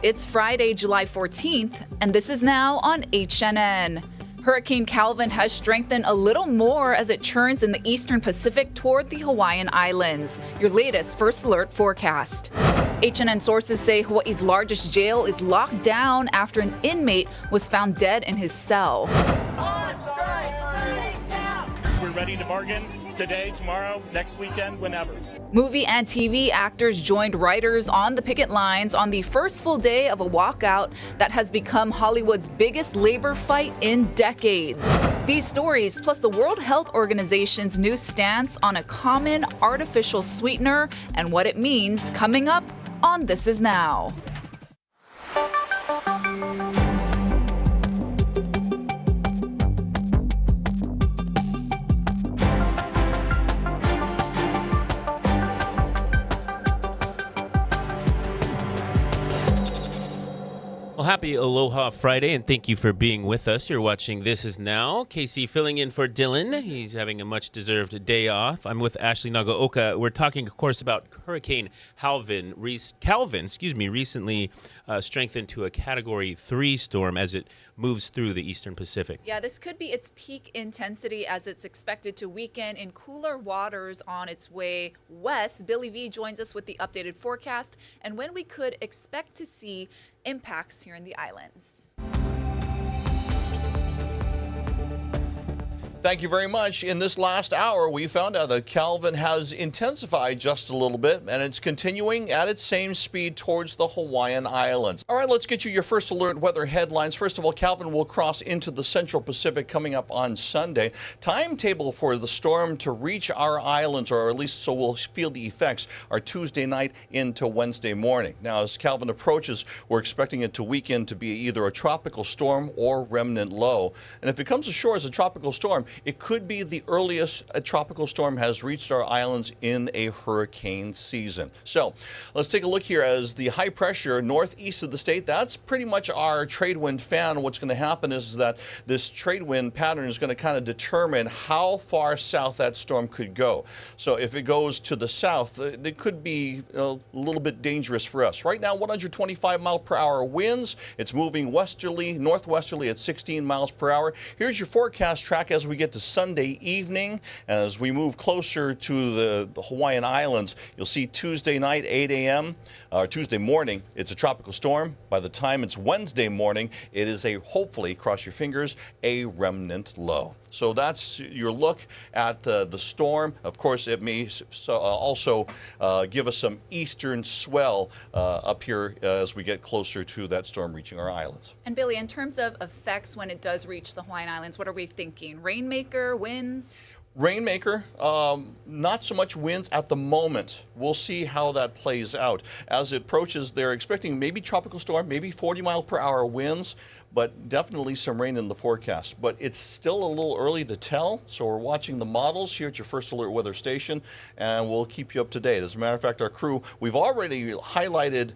It's Friday, July 14th, and this is now on HNN. Hurricane Calvin has strengthened a little more as it churns in the eastern Pacific toward the Hawaiian Islands. Your latest First Alert forecast. HNN sources say Hawaii's largest jail is locked down after an inmate was found dead in his cell. We're ready to bargain today, tomorrow, next weekend, whenever. Movie and TV actors joined writers on the picket lines on the first full day of a walkout that has become Hollywood's biggest labor fight in decades. These stories, plus the World Health Organization's new stance on a common artificial sweetener and what it means, coming up on This Is Now. Well, happy Aloha Friday, and thank you for being with us. You're watching This Is Now. Casey filling in for Dylan. He's having a much-deserved day off. I'm with Ashley Nagaoka. We're talking, of course, about Hurricane Calvin, recently strengthened to a Category 3 storm as it moves through the eastern Pacific. Yeah, this could be its peak intensity as it's expected to weaken in cooler waters on its way west. Billy V joins us with the updated forecast and when we could expect to see impacts here in the islands. Thank you very much. In this last hour, we found out that Calvin has intensified just a little bit, and it's continuing at its same speed towards the Hawaiian Islands. All right, let's get you your first alert weather headlines. First of all, Calvin will cross into the Central Pacific coming up on Sunday. Timetable for the storm to reach our islands, or at least so we'll feel the effects, are Tuesday night into Wednesday morning. Now, as Calvin approaches, we're expecting it to weaken to be either a tropical storm or remnant low. And if it comes ashore as a tropical storm, it could be the earliest a tropical storm has reached our islands in a hurricane season. So let's take a look here as the high pressure northeast of the state, that's pretty much our trade wind fan. What's going to happen is that this trade wind pattern is going to kind of determine how far south that storm could go. So if it goes to the south, it could be a little bit dangerous for us. Right now, 125 mile per hour winds. It's moving westerly, northwesterly at 16 miles per hour. Here's your forecast track as we get to Sunday evening. As we move closer to the Hawaiian Islands, you'll see Tuesday night, 8 a.m., or Tuesday morning, it's a tropical storm. By the time it's Wednesday morning, it is hopefully, cross your fingers, a remnant low. So that's your look at the storm. Of course, it may also give us some eastern swell up here as we get closer to that storm reaching our islands. And Billy, in terms of effects when it does reach the Hawaiian Islands, what are we thinking? Rainmaker, winds? Rainmaker, not so much winds at the moment. We'll see how that plays out. As it approaches, they're expecting maybe tropical storm, maybe 40 mile per hour winds, but definitely some rain in the forecast. But it's still a little early to tell, so we're watching the models here at your First Alert weather station, and we'll keep you up to date. As a matter of fact, our crew, we've already highlighted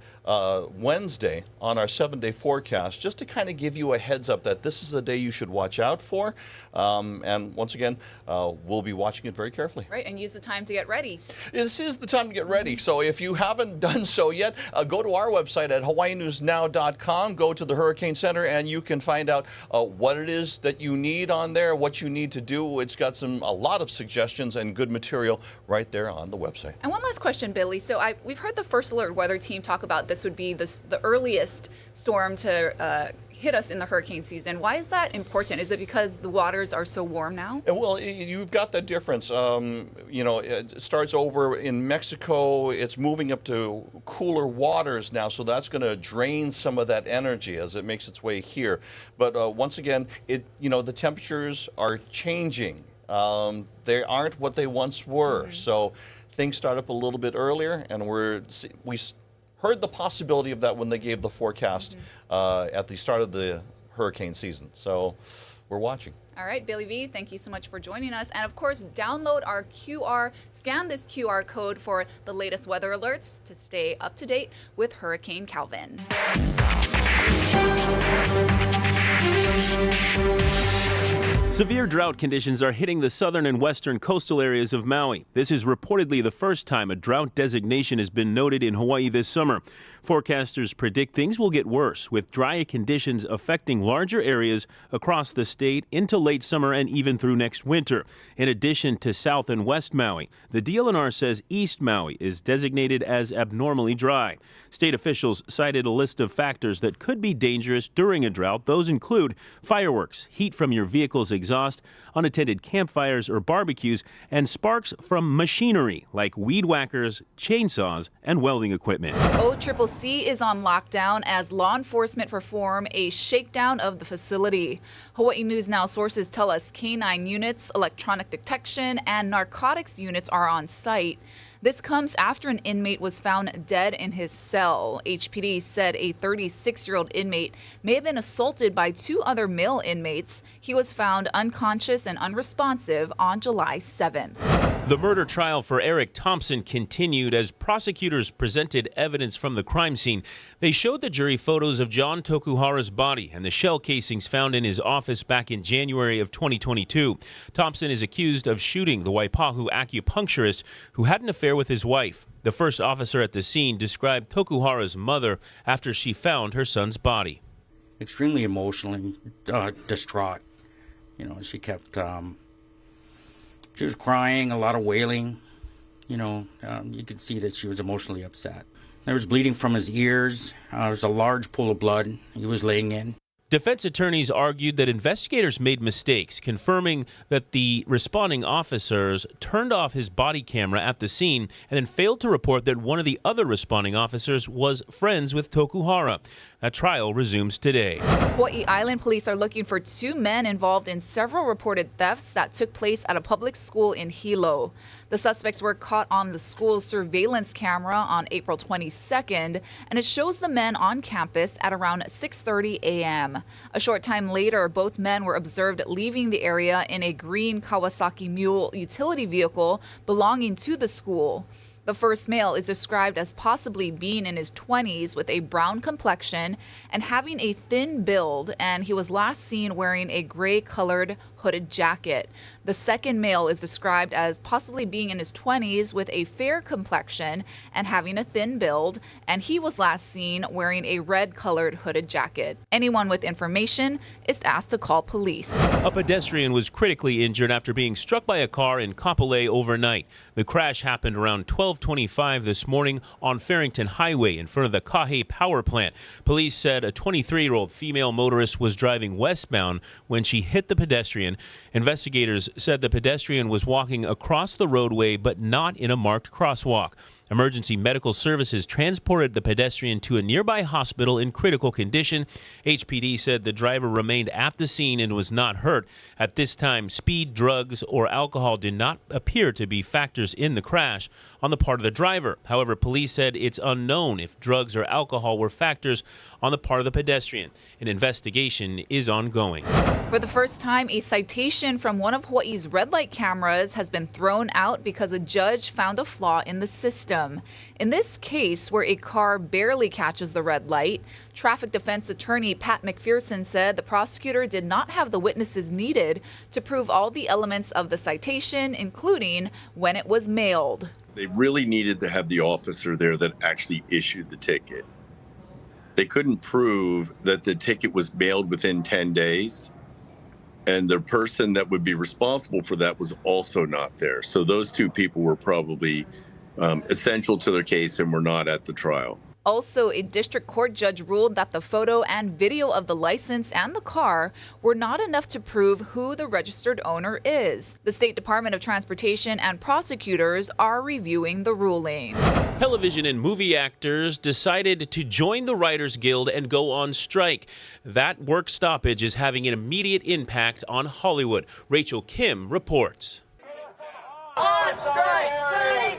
Wednesday on our 7-day forecast just to kind of give you a heads up that this is a day you should watch out for. And once again, we'll be watching it very carefully. Right, and use the time to get ready. This is the time to get ready. So if you haven't done so yet, go to our website at hawaiinewsnow.com, go to the Hurricane Center, and you can find out what it is that you need on there, what you need to do. It's got a lot of suggestions and good material right there on the website. And one last question, Billy. So we've heard the First Alert weather team talk about this would be the earliest storm to hit us in the hurricane season. Why is that important? Is it because the waters are so warm now? Well, you've got that difference. It starts over in Mexico. It's moving up to cooler waters now, so that's going to drain some of that energy as it makes its way here. But once again, the temperatures are changing. They aren't what they once were. Mm-hmm. So things start up a little bit earlier, and we heard the possibility of that when they gave the forecast at the start of the hurricane season. So we're watching. All right, Billy V, thank you so much for joining us. And of course, download our scan this QR code for the latest weather alerts to stay up to date with Hurricane Calvin. Severe drought conditions are hitting the southern and western coastal areas of Maui. This is reportedly the first time a drought designation has been noted in Hawaii this summer. Forecasters predict things will get worse, with dry conditions affecting larger areas across the state into late summer and even through next winter. In addition to South and West Maui, the DLNR says East Maui is designated as abnormally dry. State officials cited a list of factors that could be dangerous during a drought. Those include fireworks, heat from your vehicle's exhaust, unattended campfires or barbecues, and sparks from machinery like weed whackers, chainsaws, and welding equipment. OCCC is on lockdown as law enforcement perform a shakedown of the facility. Hawaii News Now sources tell us K-9 units, electronic detection, and narcotics units are on site. This comes after an inmate was found dead in his cell. HPD said a 36-year-old inmate may have been assaulted by two other male inmates. He was found unconscious and unresponsive on July 7th. The murder trial for Eric Thompson continued as prosecutors presented evidence from the crime scene. They showed the jury photos of John Tokuhara's body and the shell casings found in his office back in January of 2022. Thompson is accused of shooting the Waipahu acupuncturist who had an affair with his wife. The first officer at the scene described Tokuhara's mother after she found her son's body. Extremely emotionally distraught. You know, she kept... She was crying, a lot of wailing. You could see that she was emotionally upset. There was bleeding from his ears. There was a large pool of blood he was laying in. Defense attorneys argued that investigators made mistakes, confirming that the responding officers turned off his body camera at the scene and then failed to report that one of the other responding officers was friends with Tokuhara. That trial resumes today. Hawaii Island police are looking for two men involved in several reported thefts that took place at a public school in Hilo. The suspects were caught on the school's surveillance camera on April 22nd, and it shows the men on campus at around 6:30 a.m. A short time later, both men were observed leaving the area in a green Kawasaki Mule utility vehicle belonging to the school. The first male is described as possibly being in his 20s with a brown complexion and having a thin build, and he was last seen wearing a gray-colored hooded jacket. The second male is described as possibly being in his 20s with a fair complexion and having a thin build, and he was last seen wearing a red-colored hooded jacket. Anyone with information is asked to call police. A pedestrian was critically injured after being struck by a car in Kapolei overnight. The crash happened around 12:25 this morning on Farrington Highway in front of the Kahe power plant. Police said a 23-year-old female motorist was driving westbound when she hit the pedestrian. Investigators said the pedestrian was walking across the roadway but not in a marked crosswalk. Emergency medical services transported the pedestrian to a nearby hospital in critical condition. HPD said the driver remained at the scene and was not hurt. At this time, speed, drugs, or alcohol did not appear to be factors in the crash on the part of the driver. However, police said it's unknown if drugs or alcohol were factors on the part of the pedestrian. An investigation is ongoing. For the first time, a citation from one of Hawaii's red light cameras has been thrown out because a judge found a flaw in the system. In this case, where a car barely catches the red light, traffic defense attorney Pat McPherson said the prosecutor did not have the witnesses needed to prove all the elements of the citation, including when it was mailed. They really needed to have the officer there that actually issued the ticket. They couldn't prove that the ticket was mailed within 10 days. And the person that would be responsible for that was also not there. So those two people were probably essential to their case and were not at the trial. Also, a district court judge ruled that the photo and video of the license and the car were not enough to prove who the registered owner is. The State Department of Transportation and prosecutors are reviewing the ruling. Television and movie actors decided to join the Writers Guild and go on strike. That work stoppage is having an immediate impact on Hollywood. Rachel Kim reports. On strike!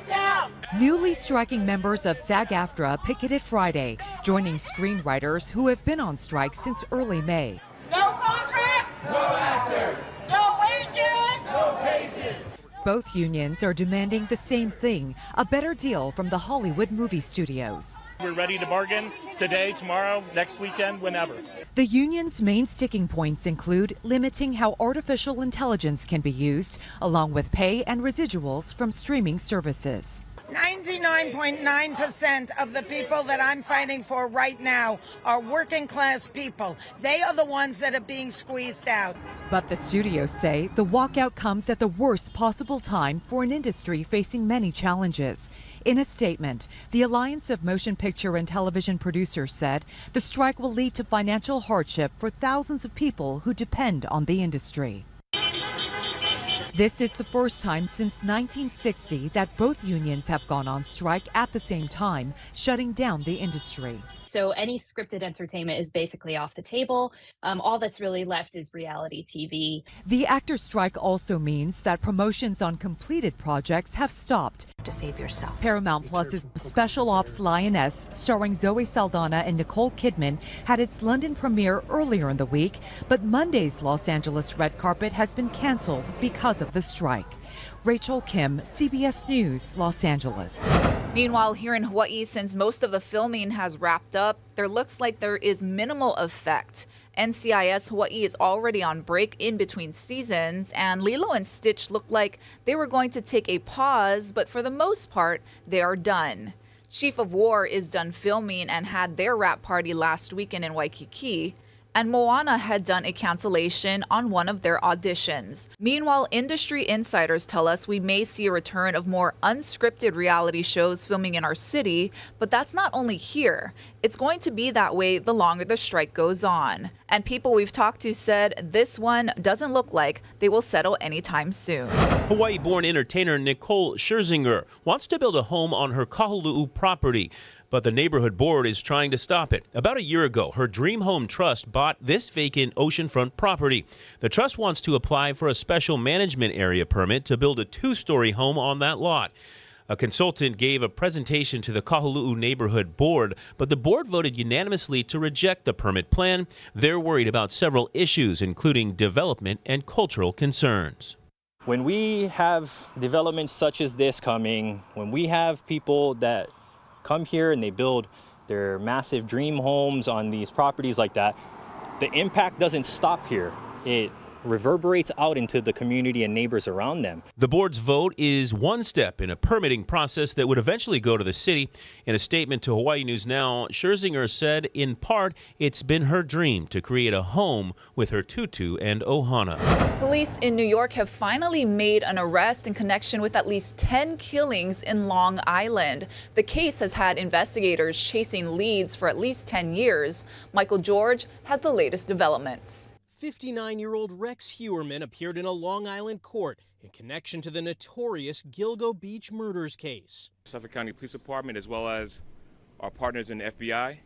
Down! Newly striking members of SAG-AFTRA picketed Friday, joining screenwriters who have been on strike since early May. No contracts! No actors! No wages! No pages! Both unions are demanding the same thing, a better deal from the Hollywood movie studios. We're ready to bargain today, tomorrow, next weekend, whenever. The union's main sticking points include limiting how artificial intelligence can be used, along with pay and residuals from streaming services. 99.9% of the people that I'm fighting for right now are working class people. They are the ones that are being squeezed out. But the studios say the walkout comes at the worst possible time for an industry facing many challenges. In a statement, the Alliance of Motion Picture and Television Producers said the strike will lead to financial hardship for thousands of people who depend on the industry. This is the first time since 1960 that both unions have gone on strike at the same time, shutting down the industry. So any scripted entertainment is basically off the table. All that's really left is reality TV. The actors' strike also means that promotions on completed projects have stopped. To save yourself. Paramount Plus's Special Ops Lioness, starring Zoe Saldana and Nicole Kidman, had its London premiere earlier in the week, but Monday's Los Angeles red carpet has been canceled because of the strike. Rachel Kim, CBS News, Los Angeles. Meanwhile, here in Hawaii, since most of the filming has wrapped up, there looks like there is minimal effect. NCIS Hawaii is already on break in between seasons, and Lilo and Stitch look like they were going to take a pause, but for the most part, they are done. Chief of War is done filming and had their wrap party last weekend in Waikiki. And Moana had done a cancellation on one of their auditions. Meanwhile, industry insiders tell us we may see a return of more unscripted reality shows filming in our city, but that's not only here. It's going to be that way the longer the strike goes on. And people we've talked to said this one doesn't look like they will settle anytime soon. Hawaii-born entertainer Nicole Scherzinger wants to build a home on her Kahului property, but the neighborhood board is trying to stop it. About a year ago, her Dream Home Trust bought this vacant oceanfront property. The trust wants to apply for a special management area permit to build a two-story home on that lot. A consultant gave a presentation to the Kahului neighborhood board, but the board voted unanimously to reject the permit plan. They're worried about several issues, including development and cultural concerns. When we have developments such as this coming, when we have people that come here and they build their massive dream homes on these properties like that, the impact doesn't stop here. It reverberates out into the community and neighbors around them. The board's vote is one step in a permitting process that would eventually go to the city. In a statement to Hawaii News Now, Scherzinger said, in part, it's been her dream to create a home with her tutu and ohana. Police in New York have finally made an arrest in connection with at least 10 killings in Long Island. The case has had investigators chasing leads for at least 10 years. Michael George has the latest developments. 59-year-old Rex Hewerman appeared in a Long Island court in connection to the notorious Gilgo Beach murders case. Suffolk County Police Department, as well as our partners in the FBI,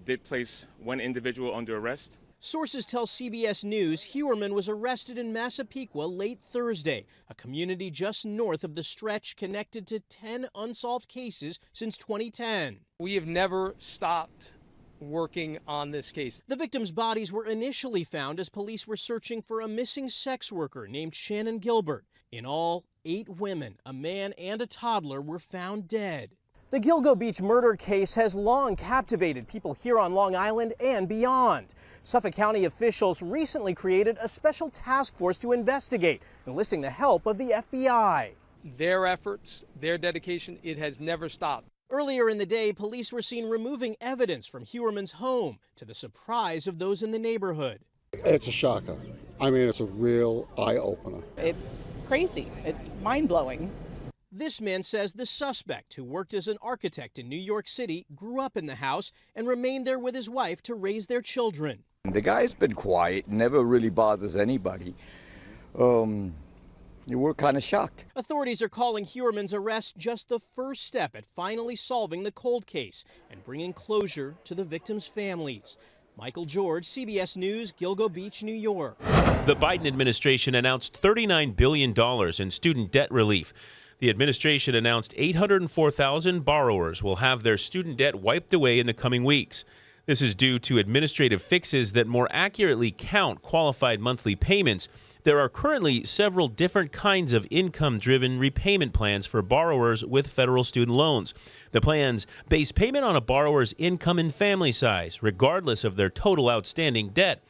did place one individual under arrest. Sources tell CBS News Hewerman was arrested in Massapequa late Thursday, a community just north of the Stretch connected to 10 unsolved cases since 2010. We have never stopped working on this case. The victims' bodies were initially found as police were searching for a missing sex worker named Shannon Gilbert. In all, 8 women, a man and a toddler were found dead. The Gilgo Beach murder case has long captivated people here on Long Island and beyond. Suffolk County officials recently created a special task force to investigate, enlisting the help of the FBI. Their efforts, their dedication, it has never stopped. Earlier in the day, police were seen removing evidence from Hewerman's home, to the surprise of those in the neighborhood. It's a shocker. I mean, it's a real eye-opener. It's crazy. It's mind-blowing. This man says the suspect, who worked as an architect in New York City, grew up in the house and remained there with his wife to raise their children. The guy's been quiet, never really bothers anybody. You were kind of shocked. Authorities are calling Hewerman's arrest just the first step at finally solving the cold case and bringing closure to the victims' families. Michael George, CBS News, Gilgo Beach, New York. The Biden administration announced $39 billion in student debt relief. The administration announced 804,000 borrowers will have their student debt wiped away in the coming weeks. This is due to administrative fixes that more accurately count qualified monthly payments. There are currently several different kinds of income-driven repayment plans for borrowers with federal student loans. The plans base payment on a borrower's income and family size, regardless of their total outstanding debt.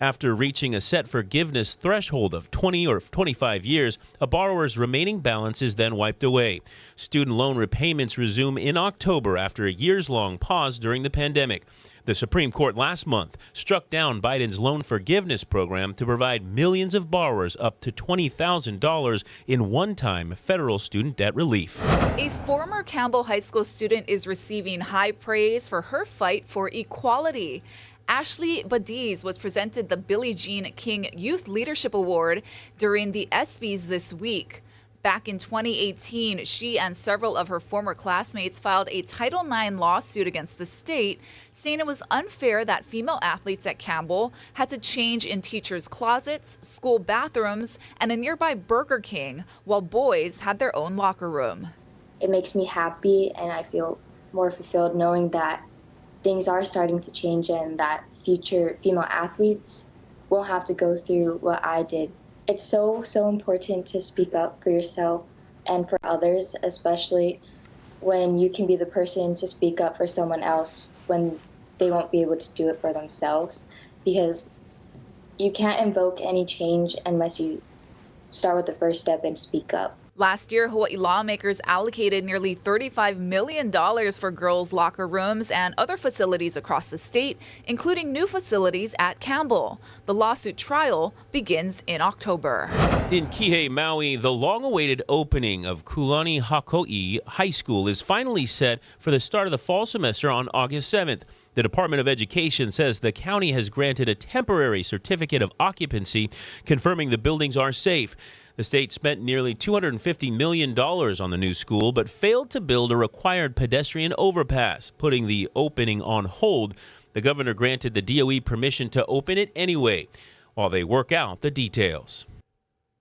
After reaching a set forgiveness threshold of 20 or 25 years, a borrower's remaining balance is then wiped away. Student loan repayments resume in October after a years-long pause during the pandemic. The Supreme Court last month struck down Biden's loan forgiveness program to provide millions of borrowers up to $20,000 in one-time federal student debt relief. A former Campbell High School student is receiving high praise for her fight for equality. Ashley Badiz was presented the Billie Jean King Youth Leadership Award during the ESPYs this week. Back in 2018, she and several of her former classmates filed a Title IX lawsuit against the state, saying it was unfair that female athletes at Campbell had to change in teachers' closets, school bathrooms, and a nearby Burger King, while boys had their own locker room. It makes me happy, and I feel more fulfilled knowing that things are starting to change and that future female athletes won't have to go through what I did. It's so important to speak up for yourself and for others, especially when you can be the person to speak up for someone else when they won't be able to do it for themselves, because you can't invoke any change unless you start with the first step and speak up. Last year, Hawaii lawmakers allocated nearly $35 million for girls' locker rooms and other facilities across the state, including new facilities at Campbell. The lawsuit trial begins in October. In Kihei, Maui, the long-awaited opening of Kulani Hakoi High School is finally set for the start of the fall semester on August 7th. The Department of Education says the county has granted a temporary certificate of occupancy, confirming the buildings are safe. The state spent nearly $250 million on the new school, but failed to build a required pedestrian overpass, putting the opening on hold. The governor granted the DOE permission to open it anyway, while they work out the details.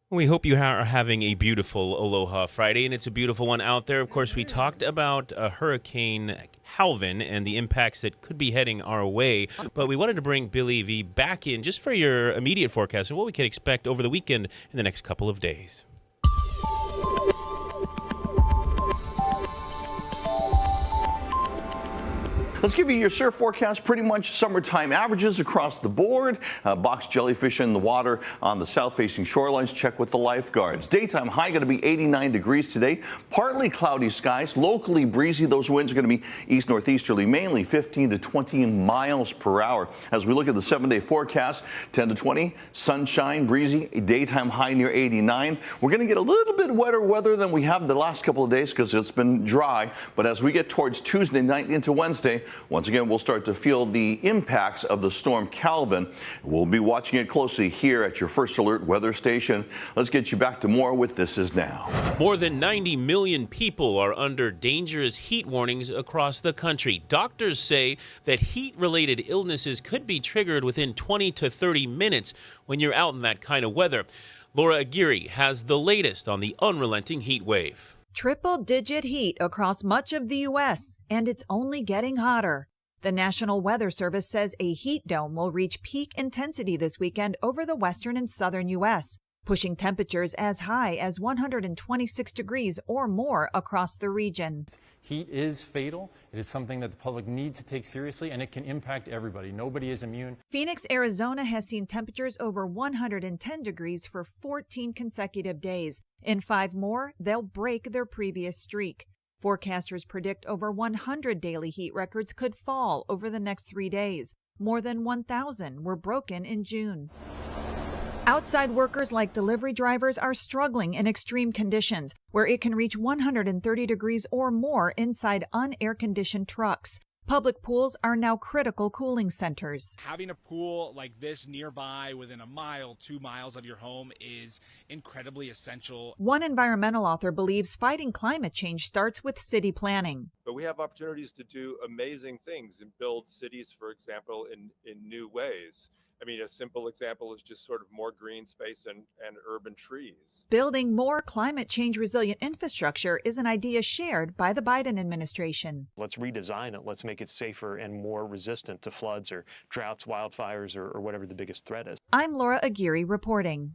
We hope you are having a beautiful Aloha Friday, and it's a beautiful one out there. Of course, we talked about Hurricane Calvin and the impacts that could be heading our way, but we wanted to bring Billy V back in just for your immediate forecast of what we can expect over the weekend in the next couple of days. Let's give you your surf forecast. Pretty much summertime averages across the board. Box jellyfish in the water on the south-facing shorelines. Check with the lifeguards. Daytime high going to be 89 degrees today. Partly cloudy skies, locally breezy. Those winds are going to be east-northeasterly, mainly 15 to 20 miles per hour. As we look at the 7-day forecast, 10 to 20, sunshine, breezy, a daytime high near 89. We're going to get a little bit wetter weather than we have the last couple of days because it's been dry. But as we get towards Tuesday night into Wednesday, once again, we'll start to feel the impacts of the storm Calvin. We'll be watching it closely here at your First Alert weather station. Let's get you back to more with This Is Now. More than 90 million people are under dangerous heat warnings across the country. Doctors say that heat-related illnesses could be triggered within 20 to 30 minutes when you're out in that kind of weather. Laura Aguirre has the latest on the unrelenting heat wave. Triple-digit heat across much of the U.S., and it's only getting hotter. The National Weather Service says a heat dome will reach peak intensity this weekend over the western and southern U.S., pushing temperatures as high as 126 degrees or more across the region. Heat is fatal. It is something that the public needs to take seriously, and it can impact everybody. Nobody is immune. Phoenix, Arizona has seen temperatures over 110 degrees for 14 consecutive days. In 5 more, they'll break their previous streak. Forecasters predict over 100 daily heat records could fall over the next 3 days. More than 1,000 were broken in June. Outside workers like delivery drivers are struggling in extreme conditions where it can reach 130 degrees or more inside unair-conditioned trucks. Public pools are now critical cooling centers. Having a pool like this nearby within a mile, 2 miles of your home is incredibly essential. One environmental author believes fighting climate change starts with city planning. But we have opportunities to do amazing things and build cities, for example, in new ways. I mean, a simple example is just sort of more green space and urban trees. Building more climate change resilient infrastructure is an idea shared by the Biden administration. Let's redesign it. Let's make it safer and more resistant to floods or droughts, wildfires, or whatever the biggest threat is. I'm Laura Aguirre reporting.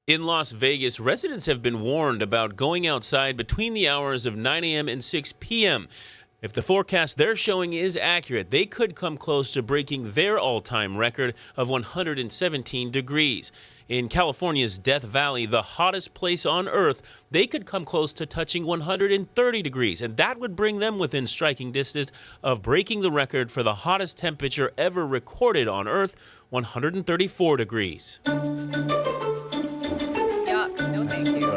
In Las Vegas, residents have been warned about going outside between the hours of 9 a.m. and 6 p.m. If the forecast they're showing is accurate, they could come close to breaking their all-time record of 117 degrees. In California's Death Valley, the hottest place on Earth, they could come close to touching 130 degrees, and that would bring them within striking distance of breaking the record for the hottest temperature ever recorded on Earth, 134 degrees. No, thank you.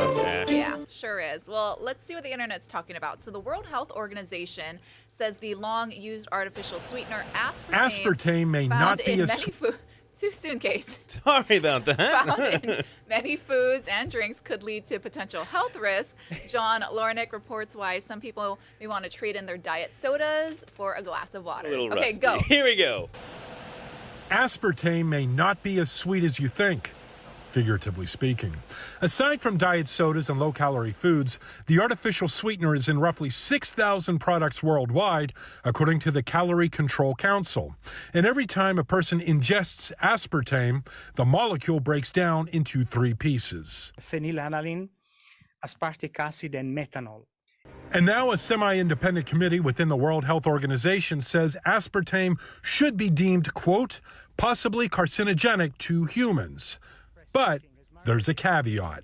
Yeah, sure is. Well, let's see what the internet's talking about. So the World Health Organization says the long-used artificial sweetener aspartame may not be a too soon, Case. Sorry about that. Found in many foods and drinks could lead to potential health risks. John Lornick reports why some people may want to trade in their diet sodas for a glass of water. Okay, go. Here we go. Aspartame may not be as sweet as you think, figuratively speaking. Aside from diet sodas and low-calorie foods, the artificial sweetener is in roughly 6,000 products worldwide, according to the Calorie Control Council. And every time a person ingests aspartame, the molecule breaks down into 3 pieces: phenylalanine, aspartic acid, and methanol. And now a semi-independent committee within the World Health Organization says aspartame should be deemed, quote, possibly carcinogenic to humans. But there's a caveat.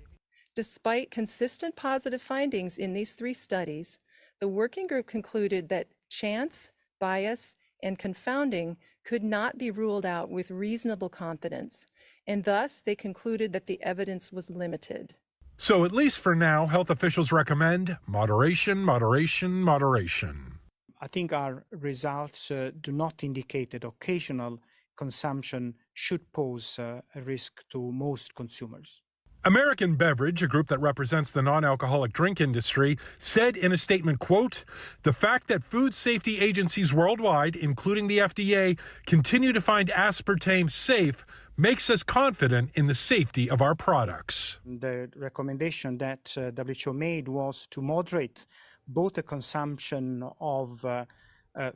Despite consistent positive findings in these 3 studies, the working group concluded that chance, bias, and confounding could not be ruled out with reasonable confidence, and thus they concluded that the evidence was limited. So at least for now, health officials recommend moderation, moderation, moderation. I think our results do not indicate that occasional consumption should pose a risk to most consumers. American Beverage, a group that represents the non-alcoholic drink industry, said in a statement, quote, the fact that food safety agencies worldwide, including the FDA, continue to find aspartame safe makes us confident in the safety of our products. The recommendation that WHO made was to moderate both the consumption of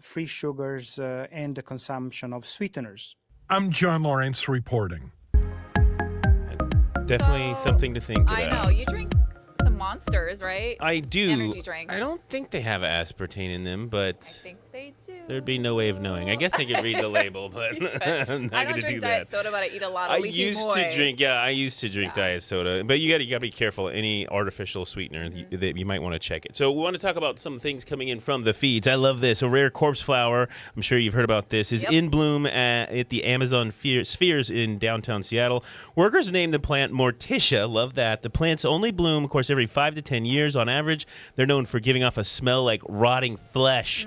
free sugars and the consumption of sweeteners. I'm John Lawrence reporting. Definitely something to think about. I know. You drink some Monsters, right? I do. Energy drinks. I don't think they have aspartame in them, but I think they do. There'd be no way of knowing. I guess I could read the label, but I'm not I going don't to do drink that. diet soda, but I eat a lot of I leaky used Moi. to drink diet soda, but you got to be careful. Any artificial sweetener, that you might want to check it. So we want to talk about some things coming in from the feeds. I love this. A rare corpse flower, I'm sure you've heard about this, is in bloom at the Amazon spheres in downtown Seattle. Workers named the plant Morticia. Love that. The plants only bloom, of course, every 5 to 10 years on average. They're known for giving off a smell like rotting flesh.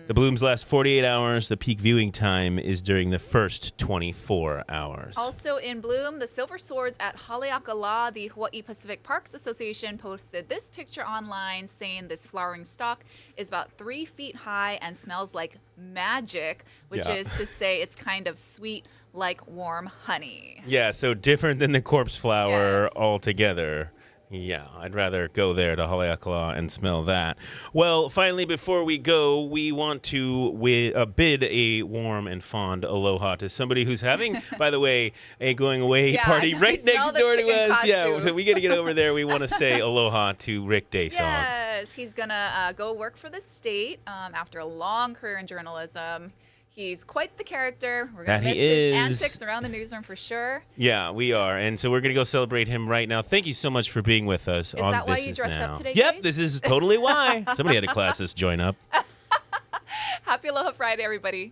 The blooms last 48 hours. The peak viewing time is during the first 24 hours. Also in bloom, the silver swords at Haleakala. The Hawaii Pacific Parks Association posted this picture online saying this flowering stalk is about 3 feet high and smells like magic, which is to say it's kind of sweet like warm honey. Yeah, so different than the corpse flower altogether. Yeah, I'd rather go there to Haleakala and smell that. Well, finally, before we go, we want to bid a warm and fond aloha to somebody who's having, by the way, a going away party right next door to us. Katsu. Yeah, so we got to get over there. We want to say aloha to Rick Daysong. Yes, he's going to go work for the state after a long career in journalism. He's quite the character. We're going to miss his antics around the newsroom for sure. Yeah, we are. And so we're going to go celebrate him right now. Thank you so much for being with us. Is that why you dressed up today, Yep, Case? this is totally why. Somebody had a class this join up. Happy Aloha Friday, everybody.